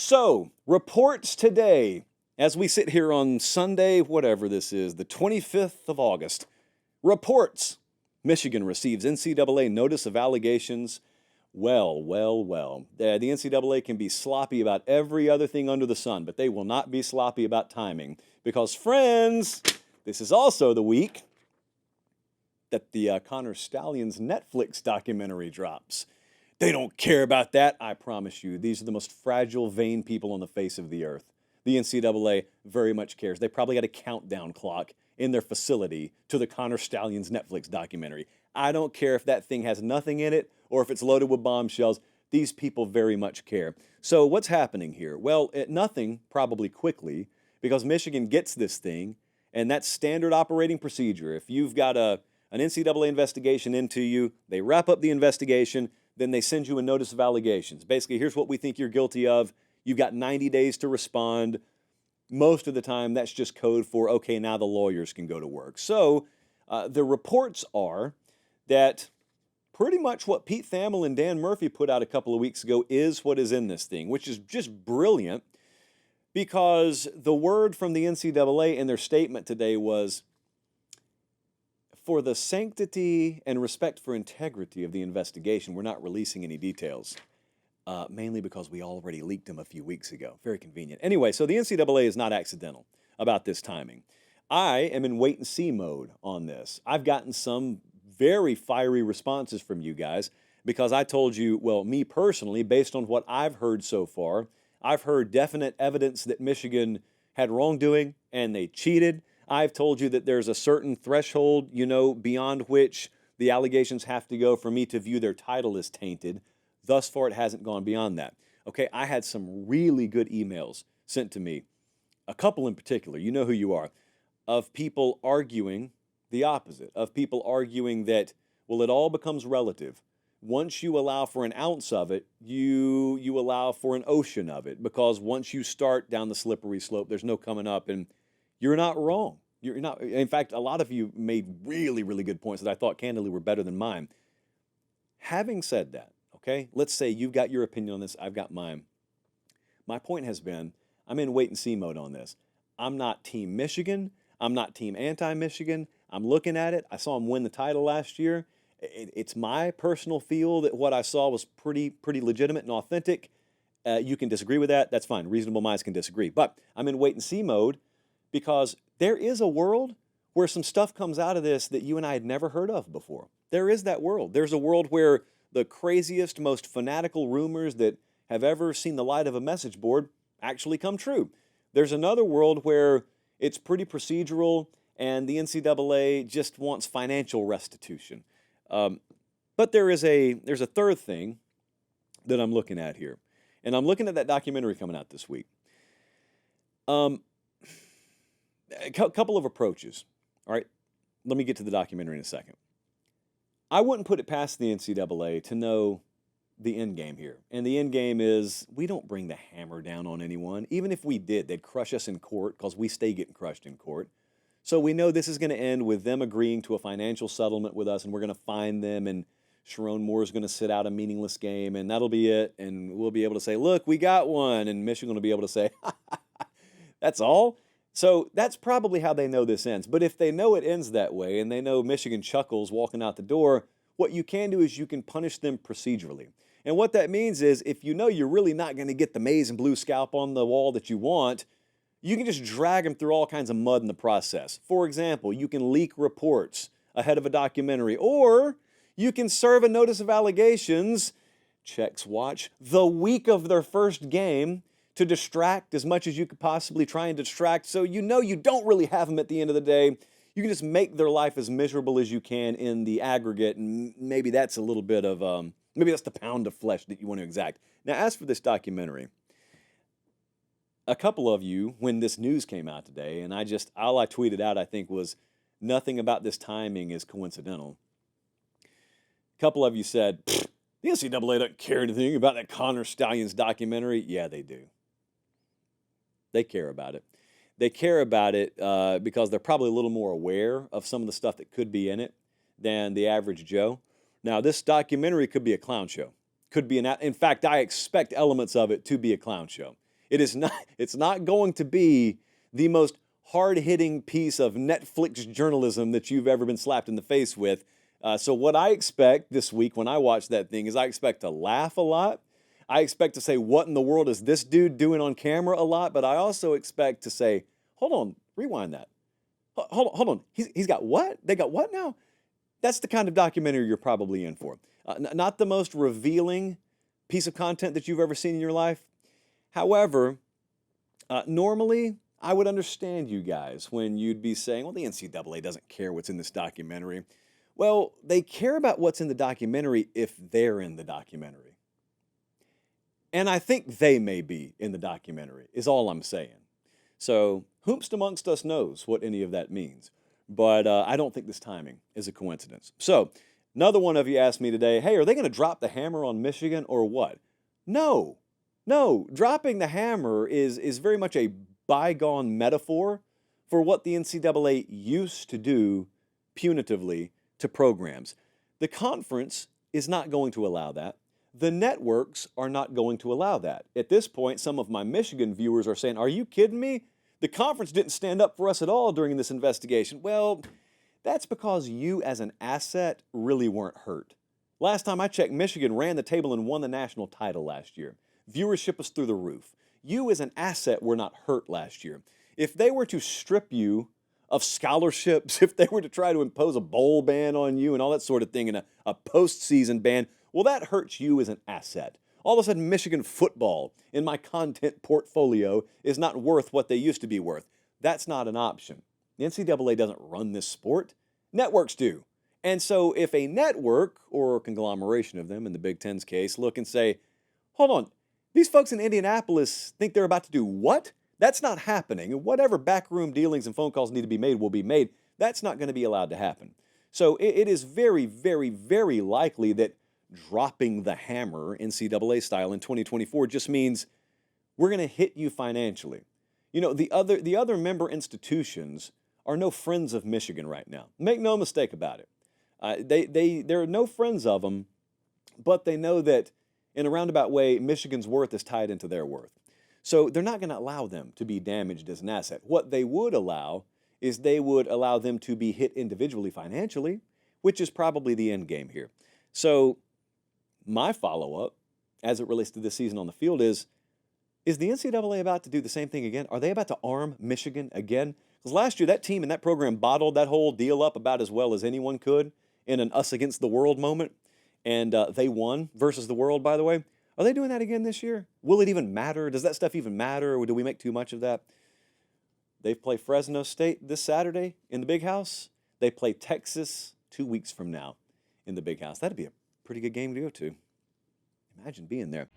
So, reports today, as we sit here on Sunday, whatever this is, the 25th of August. Reports. Michigan receives NCAA notice of allegations. Well. The NCAA can be sloppy about every other thing under the sun, but they will not be sloppy about timing. Because, friends, this is also the week that the Connor Stallions Netflix documentary drops. They don't care about that, I promise you. These are the most fragile, vain people on the face of the earth. The NCAA very much cares. They probably got a countdown clock in their facility to the Connor Stallions Netflix documentary. I don't care if that thing has nothing in it or if it's loaded with bombshells. These people very much care. So what's happening here? Well, nothing, probably quickly, because Michigan gets this thing, and that's standard operating procedure. If you've got an NCAA investigation into you, they wrap up the investigation, then they send you a notice of allegations. Basically, here's what we think you're guilty of. You've got 90 days to respond. Most of the time, that's just code for, okay, now the lawyers can go to work. So the reports are that pretty much what Pete Thamel and Dan Murphy put out a couple of weeks ago is what is in this thing, which is just brilliant because the word from the NCAA in their statement today was, for the sanctity and respect for integrity of the investigation, we're not releasing any details, mainly because we already leaked them a few weeks ago. Very convenient. Anyway, so the NCAA is not accidental about this timing. I am in wait-and-see mode on this. I've gotten some very fiery responses from you guys because I told you, well, me personally, based on what I've heard so far, I've heard definite evidence that Michigan had wrongdoing and they cheated. I've told you that there's a certain threshold, beyond which the allegations have to go for me to view their title as tainted. Thus far, it hasn't gone beyond that. Okay, I had some really good emails sent to me, a couple in particular, you know who you are, of people arguing the opposite, of people arguing that, well, it all becomes relative. Once you allow for an ounce of it, you allow for an ocean of it, because once you start down the slippery slope, there's no coming up, and you're not wrong. You're not. In fact, a lot of you made really, really good points that I thought candidly were better than mine. Having said that, okay, let's say you've got your opinion on this, I've got mine. My point has been, I'm in wait-and-see mode on this. I'm not Team Michigan. I'm not Team anti-Michigan. I'm looking at it. I saw them win the title last year. It's my personal feel that what I saw was pretty legitimate and authentic. You can disagree with that. That's fine. Reasonable minds can disagree. But I'm in wait-and-see mode because there is a world where some stuff comes out of this that you and I had never heard of before. There is that world. There's a world where the craziest, most fanatical rumors that have ever seen the light of a message board actually come true. There's another world where it's pretty procedural and the NCAA just wants financial restitution. But there's a third thing that I'm looking at here. And I'm looking at that documentary coming out this week. A couple of approaches. All right, let me get to the documentary in a second. I wouldn't put it past the NCAA to know the end game here. And the end game is we don't bring the hammer down on anyone. Even if we did, they'd crush us in court because we stay getting crushed in court. So we know this is going to end with them agreeing to a financial settlement with us, and we're going to fine them, and Sharon Moore's going to sit out a meaningless game, and that'll be it. And we'll be able to say, look, we got one. And Michigan will be able to say, that's all? So that's probably how they know this ends. But if they know it ends that way and they know Michigan chuckles walking out the door, what you can do is you can punish them procedurally. And what that means is if you know you're really not going to get the maize and blue scalp on the wall that you want, you can just drag them through all kinds of mud in the process. For example, you can leak reports ahead of a documentary, or you can serve a notice of allegations, checks watch, the week of their first game, to distract as much as you could possibly try and distract, so you know you don't really have them at the end of the day. You can just make their life as miserable as you can in the aggregate, and maybe that's a little bit of, maybe that's the pound of flesh that you want to exact. Now, as for this documentary, a couple of you, when this news came out today, and all I tweeted out, I think, was nothing about this timing is coincidental. A couple of you said, the NCAA doesn't care anything about that Connor Stallions documentary. Yeah, they do. They care about it. They care about it because they're probably a little more aware of some of the stuff that could be in it than the average Joe. Now, this documentary could be a clown show. In fact, I expect elements of it to be a clown show. It's not going to be the most hard-hitting piece of Netflix journalism that you've ever been slapped in the face with. So what I expect this week when I watch that thing is I expect to laugh a lot. I expect to say, what in the world is this dude doing on camera a lot? But I also expect to say, hold on, rewind that. Hold on. He's got what? They got what now? That's the kind of documentary you're probably in for. Not the most revealing piece of content that you've ever seen in your life. However, normally I would understand you guys when you'd be saying, well, the NCAA doesn't care what's in this documentary. Well, they care about what's in the documentary if they're in the documentary. And I think they may be in the documentary, is all I'm saying. So, whomst amongst us knows what any of that means. But I don't think this timing is a coincidence. So, another one of you asked me today, hey, are they going to drop the hammer on Michigan or what? No. Dropping the hammer is very much a bygone metaphor for what the NCAA used to do punitively to programs. The conference is not going to allow that. The networks are not going to allow that. At this point, some of my Michigan viewers are saying, are you kidding me? The conference didn't stand up for us at all during this investigation. Well, that's because you as an asset really weren't hurt. Last time I checked, Michigan ran the table and won the national title last year. Viewership was through the roof. You as an asset were not hurt last year. If they were to strip you of scholarships, if they were to try to impose a bowl ban on you and all that sort of thing and a postseason ban, well, that hurts you as an asset. All of a sudden, Michigan football in my content portfolio is not worth what they used to be worth. That's not an option. The NCAA doesn't run this sport. Networks do. And so if a network, or a conglomeration of them in the Big Ten's case, look and say, hold on, these folks in Indianapolis think they're about to do what? That's not happening. And whatever backroom dealings and phone calls need to be made will be made. That's not going to be allowed to happen. So it is very, very, very likely that dropping the hammer NCAA style in 2024 just means we're going to hit you financially. You know, the other member institutions are no friends of Michigan right now. Make no mistake about it. They're no friends of them, but they know that in a roundabout way, Michigan's worth is tied into their worth. So they're not going to allow them to be damaged as an asset. What they would allow is they would allow them to be hit individually financially, which is probably the end game here. So my follow-up, as it relates to this season on the field, is the NCAA about to do the same thing again? Are they about to arm Michigan again? Because last year, that team and that program bottled that whole deal up about as well as anyone could in an us against the world moment, and they won versus the world, by the way. Are they doing that again this year? Will it even matter? Does that stuff even matter, or do we make too much of that? They play Fresno State this Saturday in the Big House. They play Texas 2 weeks from now in the Big House. That'd be a pretty good game to go to. Imagine being there.